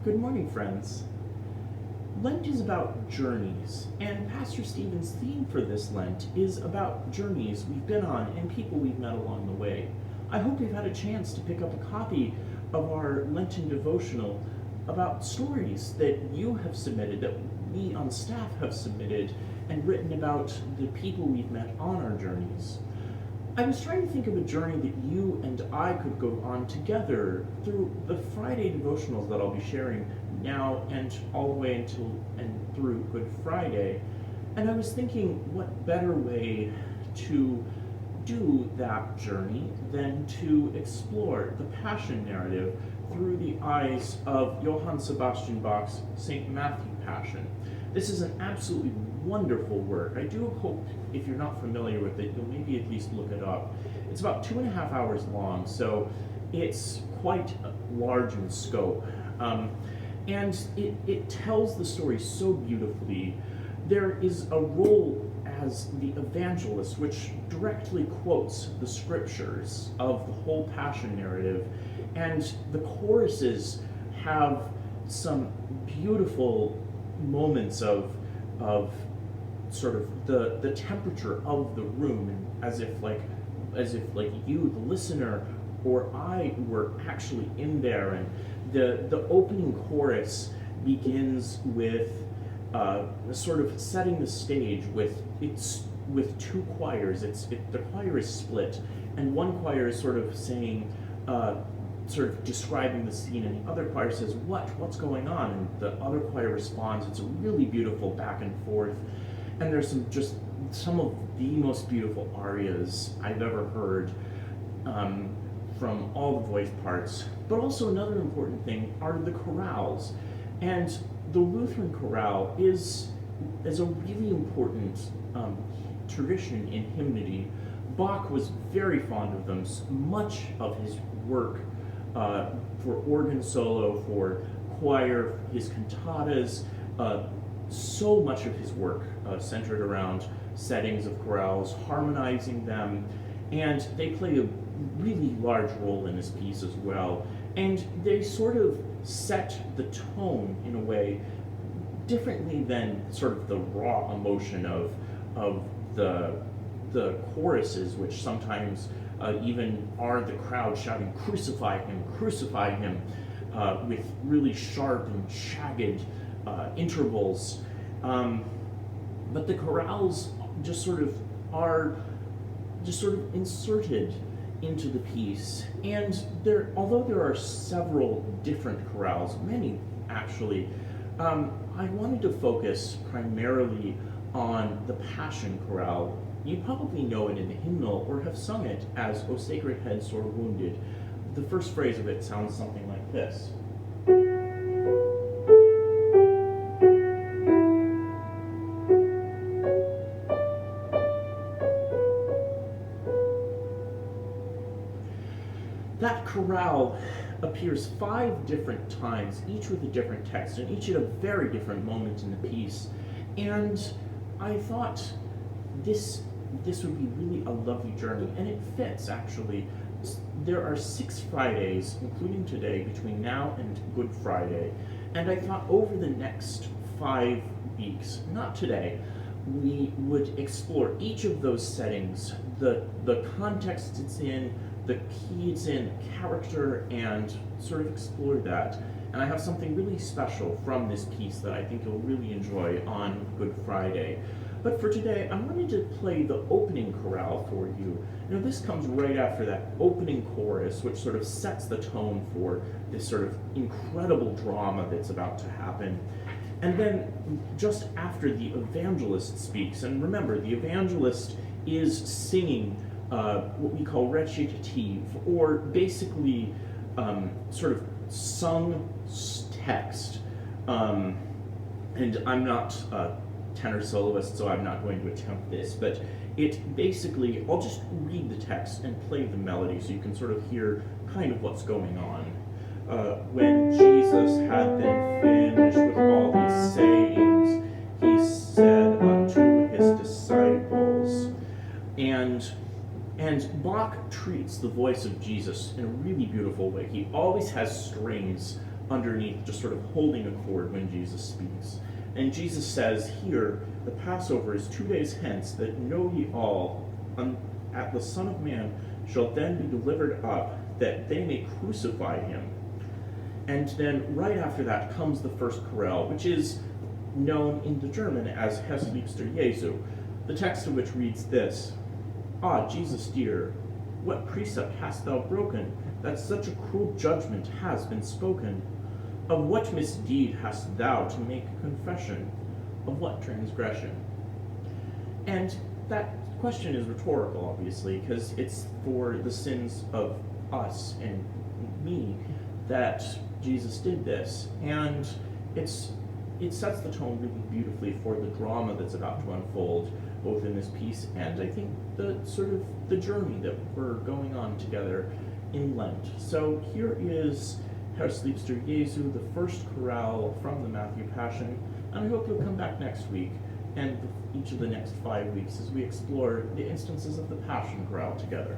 Good morning, friends. Lent is about journeys, and Pastor Stephen's theme for this Lent is about journeys we've been on and people we've met along the way. I hope you've had a chance to pick up a copy of our Lenten devotional about stories that you have submitted, that we on staff have submitted, and written about the people we've met on our journeys. I was trying to think of a journey that you and I could go on together through the Friday devotionals that I'll be sharing now and all the way until and through Good Friday. And I was thinking, what better way to do that journey than to explore the Passion narrative through the eyes of Johann Sebastian Bach's St. Matthew Passion. This is an absolutely wonderful work. I do hope, if you're not familiar with it, you'll maybe at least look it up. It's about 2.5 hours long, so it's quite large in scope. And it tells the story so beautifully. There is a role as the evangelist, which directly quotes the scriptures of the whole Passion narrative, and the choruses have some beautiful moments of sort of the temperature of the room, and as if you, the listener, or I were actually in there. And the opening chorus begins with sort of setting the stage with two choirs. The choir is split, and one choir is sort of saying, sort of describing the scene, and the other choir says, what's going on? And the other choir responds. It's a really beautiful back and forth, and there's some of the most beautiful arias I've ever heard from all the voice parts. But also another important thing are the chorales, and the Lutheran chorale is a really important tradition in hymnody. Bach was very fond of them. Much of his work for organ solo, for choir, his cantatas, so much of his work centered around settings of chorales, harmonizing them, and they play a really large role in this piece as well. And they sort of set the tone in a way differently than sort of the raw emotion of the choruses, which sometimes even are the crowd shouting, crucify him, with really sharp and jagged intervals. But the chorales just sort of inserted into the piece. And although there are several different chorales, many actually, I wanted to focus primarily on the Passion chorale. You probably know it in the hymnal or have sung it as O Sacred Head Sore Wounded. The first phrase of it sounds something like this. That chorale appears 5 different times, each with a different text, and each at a very different moment in the piece. And I thought this would be really a lovely journey, and it fits, actually. There are 6 Fridays, including today, between now and Good Friday, and I thought over the next 5 weeks, not today, we would explore each of those settings, the context it's in, the key it's in, character, and sort of explore that. And I have something really special from this piece that I think you'll really enjoy on Good Friday. But for today, I wanted to play the opening chorale for you. This comes right after that opening chorus, which sort of sets the tone for this sort of incredible drama that's about to happen. And then just after the evangelist speaks, and remember, the evangelist is singing what we call recitative, or basically sort of sung text. And I'm not a tenor soloist, so I'm not going to attempt this, but it basically, I'll just read the text and play the melody so you can sort of hear kind of what's going on. When Jesus had been finished with all these sayings, he said unto his disciples, and Bach treats the voice of Jesus in a really beautiful way. He always has strings underneath, just sort of holding a chord when Jesus speaks. And Jesus says here, the Passover is 2 days hence, that know ye all, at the Son of Man shall then be delivered up, that they may crucify him. And then right after that comes the first chorale, which is known in the German as Herr liebster Jesu, the text of which reads this: Ah, Jesus dear, what precept hast thou broken, that such a cruel judgment has been spoken? Of what misdeed hast thou to make confession? Of what transgression? And that question is rhetorical, obviously, because it's for the sins of us and me that Jesus did this. And it sets the tone really beautifully for the drama that's about to unfold, both in this piece and I think the sort of the journey that we're going on together in Lent. So here is Herr liebster Jesu, the first chorale from the Matthew Passion, and I hope you'll come back next week and each of the next 5 weeks as we explore the instances of the Passion chorale together.